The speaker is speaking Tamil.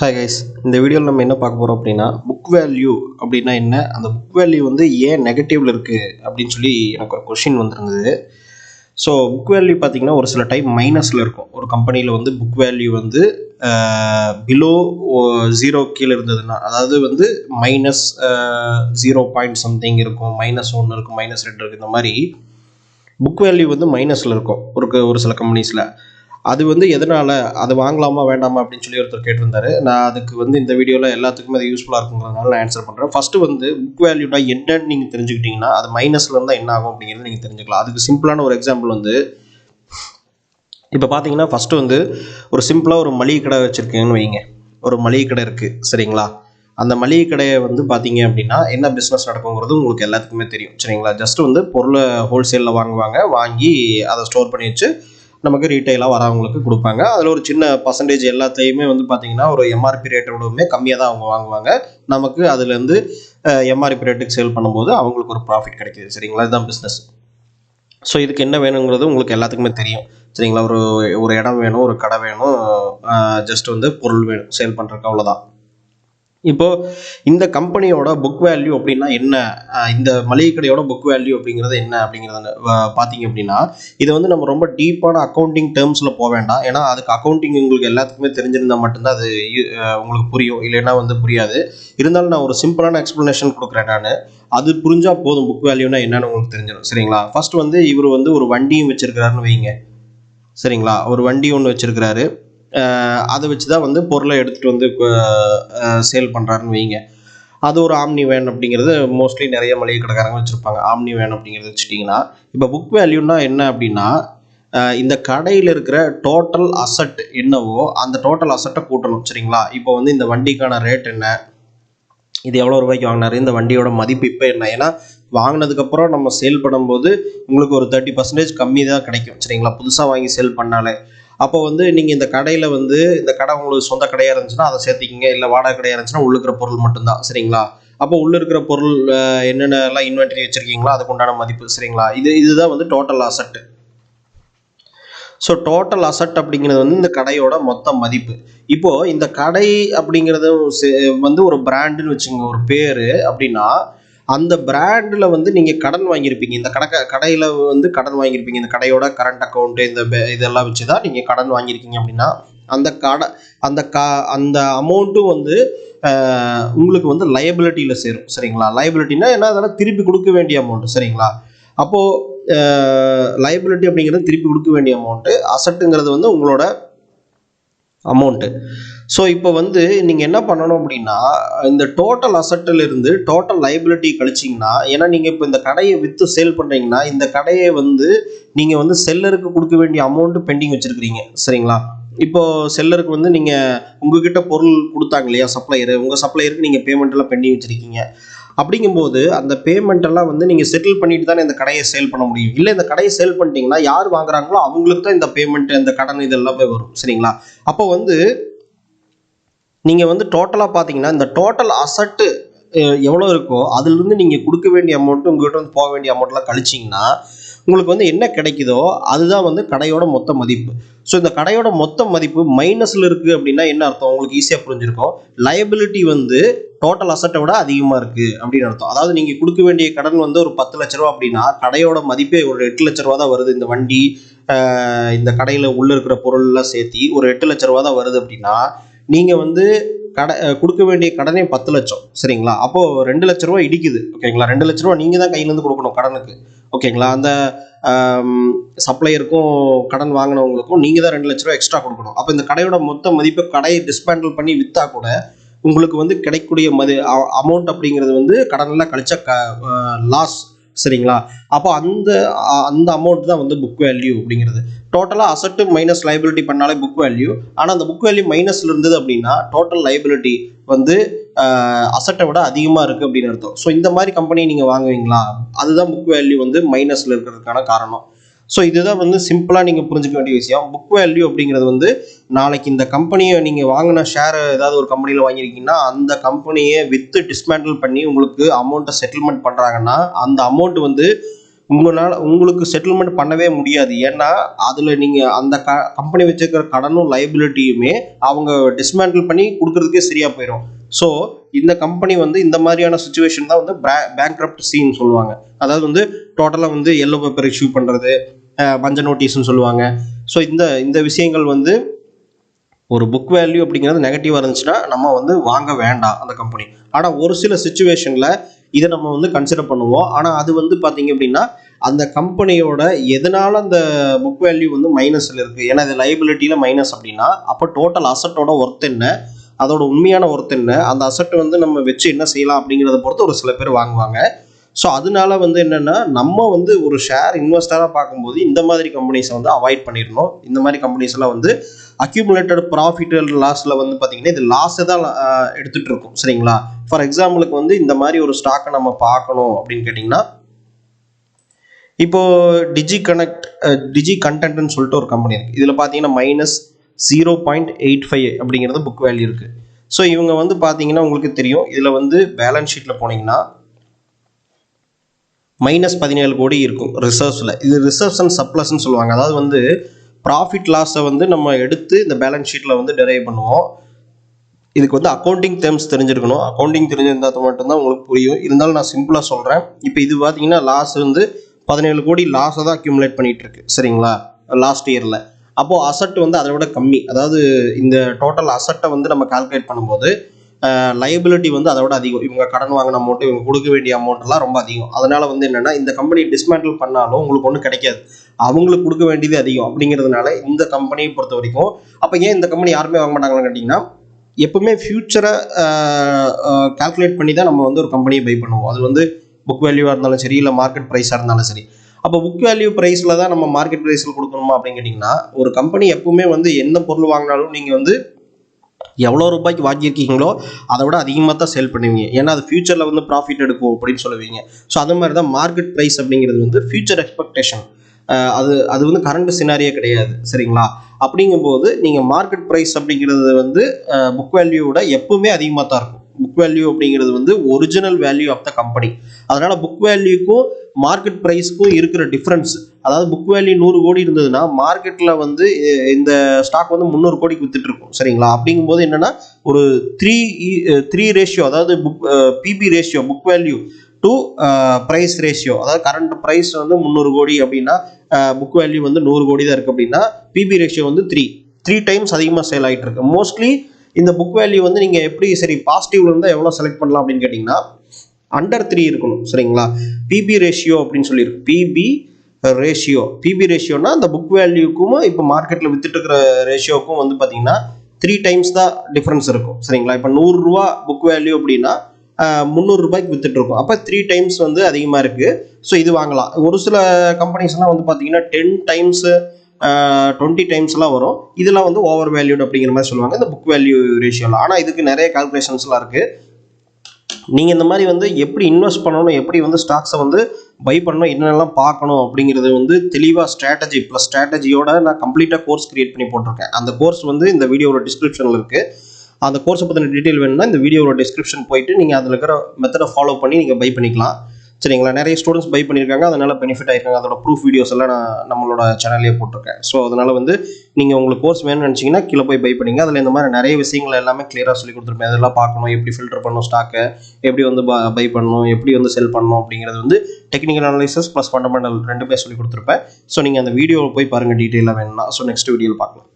ஹாய் கைஸ், இந்த வீடியோவில் நம்ம என்ன பார்க்க போகிறோம் அப்படின்னா புக் வேல்யூ அப்படின்னா என்ன, அந்த புக் வேல்யூ வந்து ஏன் நெகட்டிவ்ல இருக்குது அப்படின்னு சொல்லி எனக்கு ஒரு கொஷின் வந்துருந்தது. ஸோ புக் வேல்யூ பார்த்தீங்கன்னா ஒரு சில டைம் மைனஸில் இருக்கும். ஒரு கம்பெனியில் வந்து புக் வேல்யூ வந்து பிலோ 0 கீழே இருந்ததுன்னா, அதாவது வந்து மைனஸ் 0 சம்திங் இருக்கும், -1 இருக்கும், -2 இருக்குது. இந்த மாதிரி புக் வேல்யூ வந்து மைனஸில் இருக்கும் ஒரு சில கம்பெனிஸில். அது வந்து எதனால் அது வாங்கலாமா வேண்டாமா அப்படின்னு சொல்லி ஒருத்தர் கேட்டிருந்தாரு. நான் அதுக்கு வந்து இந்த வீடியோவில் எல்லாத்துக்குமே அது யூஸ்ஃபுல்லாக இருக்குங்கிறதுனால நான் ஆன்சர் பண்ணுறேன். ஃபஸ்ட்டு வந்து புக் வேல்யூனா என்னன்னு நீங்கள் தெரிஞ்சுக்கிட்டிங்கன்னா அது மைனஸில் இருந்தால் என்ன ஆகும் அப்படிங்கிறது நீங்கள் தெரிஞ்சுக்கலாம். அதுக்கு சிம்பிளான ஒரு எக்ஸாம்பிள் வந்து இப்போ பார்த்தீங்கன்னா ஃபஸ்ட்டு வந்து ஒரு சிம்பிளாக ஒரு மளிகை கடை வச்சுருக்கீங்கன்னு வைங்க. ஒரு மளிகை கடை இருக்குது, சரிங்களா? அந்த மளிகை கடையை வந்து பார்த்தீங்க அப்படின்னா என்ன பிஸ்னஸ் நடக்குங்கிறது உங்களுக்கு எல்லாத்துக்குமே தெரியும், சரிங்களா? ஜஸ்ட் வந்து பொருளை ஹோல்சேலில் வாங்கி அதை ஸ்டோர் பண்ணி வச்சு நமக்கு ரீட்டைலாக வரவங்களுக்கு கொடுப்பாங்க. அதில் ஒரு சின்ன பர்சன்டேஜ் எல்லாத்தையுமே வந்து பார்த்தீங்கன்னா ஒரு எம்ஆர்பி ரேட்டோடவுமே கம்மியாக தான் அவங்க வாங்குவாங்க. நமக்கு அதுலேருந்து எம்ஆர்பி ரேட்டுக்கு சேல் பண்ணும்போது அவங்களுக்கு ஒரு ப்ராஃபிட் கிடைக்கிது, சரிங்களா? இதுதான் பிஸ்னஸ். ஸோ இதுக்கு என்ன வேணுங்கிறது உங்களுக்கு எல்லாத்துக்குமே தெரியும், சரிங்களா? ஒரு இடம் வேணும், ஒரு கடை வேணும், ஜஸ்ட் வந்து பொருள் வேணும் சேல் பண்ணுறதுக்கு, அவ்வளோதான். இப்போது இந்த கம்பெனியோட புக் வேல்யூ அப்படின்னா என்ன, இந்த மளிகை கடையோட புக் வேல்யூ அப்படிங்கிறது என்ன அப்படிங்கிறத பார்த்தீங்க அப்படின்னா, இது வந்து நம்ம ரொம்ப டீப்பான அக்கௌண்டிங் டேர்ம்ஸில் போக வேண்டாம். ஏன்னா அதுக்கு அக்கௌண்டிங் உங்களுக்கு எல்லாத்துக்குமே தெரிஞ்சிருந்தால் மட்டும்தான் அது உங்களுக்கு புரியும், இல்லைன்னா வந்து புரியாது. இருந்தாலும் நான் ஒரு சிம்பிளான எக்ஸ்ப்ளனேஷன் கொடுக்குறேன் நான். அது புரிஞ்சால் போதும் புக் வேல்யூனா என்னன்னு உங்களுக்கு தெரிஞ்சிடும், சரிங்களா? ஃபர்ஸ்ட் வந்து இவர் வந்து ஒரு வண்டியும் வச்சிருக்கிறாருன்னு வைங்க, சரிங்களா? ஒரு வண்டி ஒன்று வச்சிருக்கிறாரு. அதை வச்சு தான் வந்து பொருளை எடுத்துகிட்டு வந்து சேல் பண்ணுறாருன்னு வைங்க. அது ஒரு ஆம்னி வேன் அப்படிங்கிறது மோஸ்ட்லி நிறைய மளிகை கடைக்காரங்க வச்சுருப்பாங்க. ஆம்னி வேன் அப்படிங்கிறது வச்சுட்டிங்கன்னா, இப்போ புக் வேல்யூனா என்ன அப்படின்னா, இந்த கடையில் இருக்கிற டோட்டல் அசட் என்னவோ அந்த டோட்டல் அசட்டை கூட்டணும், சரிங்களா? இப்போ வந்து இந்த வண்டிக்கான ரேட் என்ன, இது எவ்வளோ ரூபாய்க்கு வாங்கினாரு, இந்த வண்டியோட மதிப்பு இப்போ என்ன. ஏன்னா வாங்கினதுக்கப்புறம் நம்ம சேல் பண்ணும்போது உங்களுக்கு ஒரு 30% கம்மி தான் கிடைக்கும், சரிங்களா? புதுசாக வாங்கி சேல் பண்ணாலே. அப்போ வந்து நீங்கள் இந்த கடையில் வந்து இந்த கடை உங்களுக்கு சொந்த கடையாக இருந்துச்சுன்னா அதை சேர்த்திக்கிங்க, இல்லை வாடகை கடையாக இருந்துச்சுன்னா உள்ள இருக்கிற பொருள் மட்டும்தான், சரிங்களா? அப்போ உள்ள இருக்கிற பொருள் என்னென்னலாம் இன்வென்டரி வச்சுருக்கீங்களோ அதுக்கு உண்டான மதிப்பு, சரிங்களா? இதுதான் வந்து total asset. So total asset அப்படிங்கிறது வந்து இந்த கடையோட மொத்த மதிப்பு. இப்போது இந்த கடை அப்படிங்கிறது வந்து ஒரு பிராண்டுன்னு வச்சுங்க, ஒரு பேர் அப்படின்னா அந்த பிராண்டில் வந்து நீங்கள் கடன் வாங்கியிருப்பீங்க. இந்த கடையில் வந்து கடன் வாங்கியிருப்பீங்க. இந்த கடையோட கரண்ட் அக்கௌண்ட்டு இதெல்லாம் வச்சு தான் நீங்கள் கடன் வாங்கியிருக்கீங்க அப்படின்னா அந்த அமௌண்ட்டும் வந்து உங்களுக்கு வந்து லைபிலிட்டியில் சேரும், சரிங்களா? லைபிலிட்டினா என்ன, அதெல்லாம் திருப்பி கொடுக்க வேண்டிய அமௌண்ட், சரிங்களா? அப்போது லைபிலிட்டி அப்படிங்கிறது திருப்பி கொடுக்க வேண்டிய அமௌண்ட்டு, அசட்டுங்கிறது வந்து உங்களோட அமௌண்ட்டு. ஸோ இப்போ வந்து நீங்கள் என்ன பண்ணணும் அப்படின்னா, இந்த டோட்டல் அசட்டில் இருந்து டோட்டல் லைபிலிட்டி கழிச்சிங்கன்னா, ஏன்னா நீங்கள் இப்போ இந்த கடையை விற்று சேல் பண்ணுறீங்கன்னா இந்த கடையை வந்து நீங்கள் வந்து செல்லருக்கு கொடுக்க வேண்டிய அமௌண்ட்டு பெண்டிங் வச்சுருக்கிறீங்க, சரிங்களா? இப்போது செல்லருக்கு வந்து நீங்கள் உங்ககிட்ட பொருள் கொடுத்தாங்க இல்லையா, சப்ளையரு, உங்கள் சப்ளையருக்கு நீங்கள் பேமெண்ட்டெல்லாம் பெண்டிங் வச்சுருக்கீங்க. அப்படிங்கும்போது அந்த பேமெண்ட் எல்லாம் வந்து நீங்கள் செட்டில் பண்ணிட்டு தானே இந்த கடையை சேல் பண்ண முடியும். இல்லை இந்த கடையை சேல் பண்ணிட்டீங்கன்னா யார் வாங்குறாங்களோ அவங்களுக்கு தான் இந்த பேமெண்ட், இந்த கடன் இது எல்லாமே வரும், சரிங்களா? அப்போ வந்து நீங்கள் வந்து டோட்டலாக பார்த்தீங்கன்னா இந்த டோட்டல் அசட்டு எவ்வளோ இருக்கோ அதுலேருந்து நீங்கள் கொடுக்க வேண்டிய அமௌண்ட்டு உங்கள்கிட்ட வந்து போக வேண்டிய அமௌண்ட்லாம் கழிச்சிங்கன்னா உங்களுக்கு வந்து என்ன கிடைக்குதோ அதுதான் வந்து கடையோட மொத்த மதிப்பு. ஸோ இந்த கடையோட மொத்த மதிப்பு மைனஸில் இருக்குது அப்படின்னா என்ன அர்த்தம், உங்களுக்கு ஈஸியாக புரிஞ்சிருக்கும். லைபிலிட்டி வந்து டோட்டல் அசட்டை விட அதிகமாக இருக்குது அப்படின்னு அர்த்தம். அதாவது நீங்கள் கொடுக்க வேண்டிய கடன் வந்து ஒரு 10 லட்ச ரூபா அப்படின்னா கடையோட மதிப்பே ஒரு 8 லட்ச ரூபா தான் வருது. இந்த வண்டி இந்த கடையில் உள்ளே இருக்கிற பொருள்லாம் சேர்த்தி ஒரு 8 லட்ச ரூபா தான் வருது அப்படின்னா நீங்கள் வந்து கொடுக்க வேண்டிய கடனே 10 லட்சம், சரிங்களா? அப்போது 2 லட்ச ரூபா இடிக்குது, ஓகேங்களா? 2 லட்ச ரூபா நீங்கள் தான் கையிலேருந்து கொடுக்கணும் கடனுக்கு, ஓகேங்களா? அந்த சப்ளையருக்கும் கடன் வாங்கினவங்களுக்கும் நீங்கள் தான் 2 லட்ச ரூபா எக்ஸ்ட்ரா கொடுக்கணும். அப்போ இந்த கடையோட மொத்த மதிப்பை கடையை டிஸ்பேண்டில் பண்ணி விற்றா கூட உங்களுக்கு வந்து கிடைக்கக்கூடிய அமௌண்ட் அப்படிங்கிறது வந்து கடனெல்லாம் கழிச்சா லாஸ், சரிங்களா? அப்போ அந்த அமௌண்ட் தான் வந்து புக் வேல்யூ அப்படிங்கிறது. டோட்டலாக அசட்டு மைனஸ் லைபிலிட்டி பண்ணாலே புக் வேல்யூ. ஆனால் அந்த புக் வேல்யூ மைனஸில் இருந்தது அப்படின்னா டோட்டல் லைபிலிட்டி வந்து அசட்டை விட அதிகமாக இருக்குது அப்படின்னு அர்த்தம். ஸோ இந்த மாதிரி கம்பெனி நீங்கள் வாங்குவீங்களா, அதுதான் புக் வேல்யூ வந்து மைனஸில் இருக்கிறதுக்கான காரணம். ஸோ இதுதான் வந்து சிம்பிளாக நீங்கள் புரிஞ்சுக்க வேண்டிய விஷயம். புக் வேல்யூ அப்படிங்கிறது வந்து நாளைக்கு இந்த கம்பெனியை நீங்கள் வாங்கின ஷேர் ஏதாவது ஒரு கம்பெனியில் வாங்கியிருக்கீங்கன்னா அந்த கம்பெனியை விற்று டிஸ்மேண்டில் பண்ணி உங்களுக்கு அமௌண்ட்டை செட்டில்மெண்ட் பண்ணுறாங்கன்னா அந்த அமௌண்ட் வந்து உங்களுக்கு செட்டில்மெண்ட் பண்ணவே முடியாது. ஏன்னா அதில் நீங்கள் அந்த கம்பெனி வச்சிருக்கிற கடனும் லைபிலிட்டியுமே அவங்க டிஸ்மேண்டில் பண்ணி கொடுக்கறதுக்கே சரியாக போயிடும். ஸோ இந்த கம்பெனி வந்து இந்த மாதிரியான சுச்சுவேஷன் தான் வந்து பேங்க்ரப்டசின்னு சொல்லுவாங்க. அதாவது வந்து டோட்டலாக வந்து எல்லோ பேப்பர் இஷ்யூ பண்ணுறது, மஞ்சள் நோட்டீஸ்ன்னு சொல்லுவாங்க. ஸோ இந்த விஷயங்கள் வந்து ஒரு புக் வேல்யூ அப்படிங்கிறது நெகட்டிவாக இருந்துச்சுன்னா நம்ம வந்து வாங்க வேண்டாம் அந்த கம்பெனி. ஆனால் ஒரு சில சுச்சுவேஷனில் இதை நம்ம வந்து கன்சிடர் பண்ணுவோம். ஆனால் அது வந்து பார்த்தீங்க அப்படின்னா அந்த கம்பெனியோட எதனால அந்த புக் வேல்யூ வந்து மைனஸில் இருக்குது, ஏன்னா இது லைபிலிட்டியில் மைனஸ் அப்படின்னா அப்போ டோட்டல் அசட்டோட ஒர்த் என்ன, அதோட உண்மையான ஒர்த் என்ன, அந்த அசட்டை வந்து நம்ம வச்சு என்ன செய்யலாம் அப்படிங்கிறத பொறுத்து ஒரு சில பேர் வாங்குவாங்க. ஸோ அதனால வந்து என்னென்னா நம்ம வந்து ஒரு ஷேர் இன்வெஸ்டராக பார்க்கும்போது இந்த மாதிரி கம்பெனிஸை வந்து அவாய்ட் பண்ணிடணும். இந்த மாதிரி கம்பெனிஸ் எல்லாம் வந்து அக்யூமுலேட்டட் ப்ராஃபிட் லாஸில் வந்து பார்த்தீங்கன்னா இது லாஸை தான் எடுத்துகிட்டு இருக்கும். சரிங்களா? ஃபார் எக்ஸாம்பிளுக்கு வந்து இந்த மாதிரி ஒரு ஸ்டாக்கை நம்ம பார்க்கணும் அப்படின்னு கேட்டிங்கன்னா, இப்போது டிஜி கண்டென்ட்னு சொல்லிட்டு ஒரு கம்பெனி இருக்குது. இதில் பார்த்தீங்கன்னா -0.85 அப்படிங்கிறது புக் வேல்யூ இருக்குது. ஸோ இவங்க வந்து பார்த்தீங்கன்னா உங்களுக்கு தெரியும், இதில் வந்து பேலன்ஸ் ஷீட்டில் போனீங்கன்னா -17 கோடி இருக்கும் ரிசர்வ்ஸில். இது ரிசர்வ்ஸ் அண்ட் சப்ளஸ்ன்னு சொல்லுவாங்க. அதாவது வந்து ப்ராஃபிட் லாஸை வந்து நம்ம எடுத்து இந்த பேலன்ஸ் ஷீட்டில் வந்து டெரைவ் பண்ணுவோம். இதுக்கு வந்து அக்கௌண்டிங் டேர்ம்ஸ் தெரிஞ்சிருக்கணும். அக்கௌண்டிங் தெரிஞ்சிருந்தால் மட்டும்தான் உங்களுக்கு புரியும். இருந்தாலும் நான் சிம்பிளாக சொல்கிறேன். இப்போ இது பார்த்தீங்கன்னா லாஸ் வந்து 17 கோடி லாஸை தான் அக்யூமுலேட் பண்ணிகிட்டு இருக்கு. சரிங்களா? லாஸ்ட் இயரில். அப்போது அசட் வந்து அதை விட கம்மி. அதாவது இந்த டோட்டல் அசட்டை வந்து நம்ம கால்குலேட் பண்ணும்போது லைபிலிட்டி வந்து அதை விட அதிகம். இவங்க கடன் வாங்கின அமௌண்ட்டு, இவங்க கொடுக்க வேண்டிய அமௌண்ட்லாம் ரொம்ப அதிகம். அதனால் வந்து என்னென்னா இந்த கம்பெனி டிஸ்மேண்டில் பண்ணாலும் உங்களுக்கு ஒன்றும் கிடைக்காது, அவங்களுக்கு கொடுக்க வேண்டியது அதிகம். அப்படிங்கிறதுனால இந்த கம்பெனியை பொறுத்த வரைக்கும் அப்போ ஏன் இந்த கம்பெனி யாருமே வாங்க மாட்டாங்கன்னு கேட்டிங்கன்னா, எப்பவுமே ஃபியூச்சரை கால்குலேட் பண்ணி தான் நம்ம வந்து ஒரு கம்பெனியை பை பண்ணுவோம். அது வந்து புக் வேல்யூவாக இருந்தாலும் சரி, இல்லை மார்க்கெட் ப்ரைஸாக இருந்தாலும் சரி. அப்போ புக் வேல்யூ ப்ரைஸில் தான் நம்ம மார்க்கெட் ப்ரைஸில் கொடுக்கணுமா அப்படின்னு கேட்டிங்கன்னா, ஒரு கம்பெனி எப்பவுமே வந்து எந்த பொருள் வாங்கினாலும் நீங்கள் வந்து எவ்வளோ ரூபாய்க்கு வாங்கியிருக்கீங்களோ அதை விட அதிகமாக தான் சேல் பண்ணுவீங்க. ஏன்னா அது ஃபியூச்சரில் வந்து ப்ராஃபிட் எடுக்கும் அப்படின்னு சொல்லுவீங்க. ஸோ அது மாதிரி தான் மார்க்கெட் ப்ரைஸ் அப்படிங்கிறது வந்து ஃபியூச்சர் எக்ஸ்பெக்டேஷன். அது வந்து கரண்ட் சினாரியே கிடையாது. சரிங்களா? அப்படிங்கும்போது நீங்கள் மார்க்கெட் ப்ரைஸ் அப்படிங்கிறது வந்து புக் வேல்யூவோட எப்பவுமே அதிகமாக தான் இருக்கும். புக் வேல்யூ அப்படிங்கிறது வந்து original value of the company. அதனால புக் வேல்யூக்கும் மார்க்கெட் ப்ரைஸ்க்கும் இருக்கிற டிஃப்ரென்ஸ், அதாவது புக் வேல்யூ 100 கோடி இருந்ததுன்னா மார்க்கெட்டில் வந்து இந்த ஸ்டாக் வந்து 300 கோடிக்கு வித்துட்டு இருக்கும். சரிங்களா? அப்படிங்கும்போது என்னன்னா ஒரு 3 ரேஷியோ, அதாவது PB ratio, book value to price ratio, அதாவது கரண்ட் ப்ரைஸ் வந்து 300 கோடி அப்படின்னா புக் வேல்யூ வந்து 100 கோடி தான் இருக்குது அப்படின்னா பிபி ரேஷியோ வந்து 3 டைம்ஸ் அதிகமாக சேல் ஆகிட்டு இருக்கு. மோஸ்ட்லி இந்த புக் வேல்யூ வந்து நீங்கள் எப்படி சரி பாசிட்டிவ்ல இருந்தால் எவ்வளோ செலக்ட் பண்ணலாம் அப்படின்னு கேட்டிங்கன்னா அண்டர் 3 இருக்கணும். சரிங்களா? பிபி ரேஷியோ அப்படின்னு சொல்லியிருக்கு. பிபி ரேஷியோனா அந்த புக் வேல்யூக்கும் இப்போ மார்க்கெட்டில் வித்துட்டு இருக்கிற ரேஷியோக்கும் வந்து பார்த்தீங்கன்னா 3 டைம்ஸ் தான் டிஃப்ரென்ஸ் இருக்கும். சரிங்களா? இப்போ 100 ரூபா புக் வேல்யூ அப்படின்னா 300 ரூபாய்க்கு வித்துட்டு இருக்கும். அப்போ 3 டைம்ஸ் வந்து அதிகமாக இருக்குது. ஸோ இது வாங்கலாம். ஒரு சில கம்பெனிஸ்லாம் வந்து பார்த்தீங்கன்னா 10 டைம்ஸ் 20 டைம்ஸ்லாம் வரும். இதெல்லாம் வந்து ஓவர் வேல்யூட் அப்படிங்கிற மாதிரி சொல்லுவாங்க இந்த புக் வேல்யூ ரேஷியோவில். ஆனால் இதுக்கு நிறைய கால்குலேஷன்ஸ்லாம் இருக்குது. நீங்கள் இந்த மாதிரி வந்து எப்படி இன்வெஸ்ட் பண்ணணும், எப்படி வந்து ஸ்டாக்ஸை வந்து பை பண்ணணும், என்னென்னலாம் பார்க்கணும் அப்படிங்கிறது வந்து தெளிவாக ஸ்ட்ராட்டஜி ப்ளஸ் ஸ்ட்ராட்டஜியோட நான் கம்ப்ளீட்டாக கோர்ஸ் கிரியேட் பண்ணி போட்டிருக்கேன். அந்த கோர்ஸ் வந்து இந்த வீடியோவோட டிஸ்கிரிப்ஷனில் இருக்குது. அந்த கோர்ஸை பற்றின டீட்டெயில் வேணும்னா இந்த வீடியோவோட டிஸ்கிரிப்ஷன் போயிட்டு நீங்கள் அதில் இருக்கிற மெத்தடை ஃபாலோ பண்ணி நீங்கள் பை பண்ணிக்கலாம். சரிங்களா? நிறைய ஸ்டூடெண்ட்ஸ் பை பண்ணியிருக்காங்க, அதனால் பெனிஃபிட் ஆகிருக்காங்க. அதோட ப்ரூஃப் வீடியோஸ் எல்லாம் நான் நம்மளோட சேனல்லே போட்டிருக்கேன். ஸோ அதனால் வந்து நீங்கள் உங்களுக்கு கோர்ஸ் வேணும்னு நினச்சிங்கன்னா கீழே போய் பை பண்ணிங்க. அதில் இந்த மாதிரி நிறைய விஷயங்கள் எல்லாமே கிளியராக சொல்லி கொடுத்துருப்பேன். அதெல்லாம் பார்க்கணும், எப்படி ஃபில்டர் பண்ணணும் ஸ்டாக்கை, எப்படி வந்து பை பண்ணணும், எப்படி வந்து செல் பண்ணணும் அப்படிங்கிறது வந்து டெக்னிக்கல் அனாலிசிஸ் ப்ளஸ் ஃபண்டமெண்டல் ரெண்டுமே சொல்லி கொடுத்துருப்பேன். ஸோ நீங்கள் அந்த வீடியோவை போய் பாருங்கள் டீட்டெயிலாக வேணும்னா. ஸோ நெக்ஸ்ட் வீடியோவில் பார்க்கலாம்.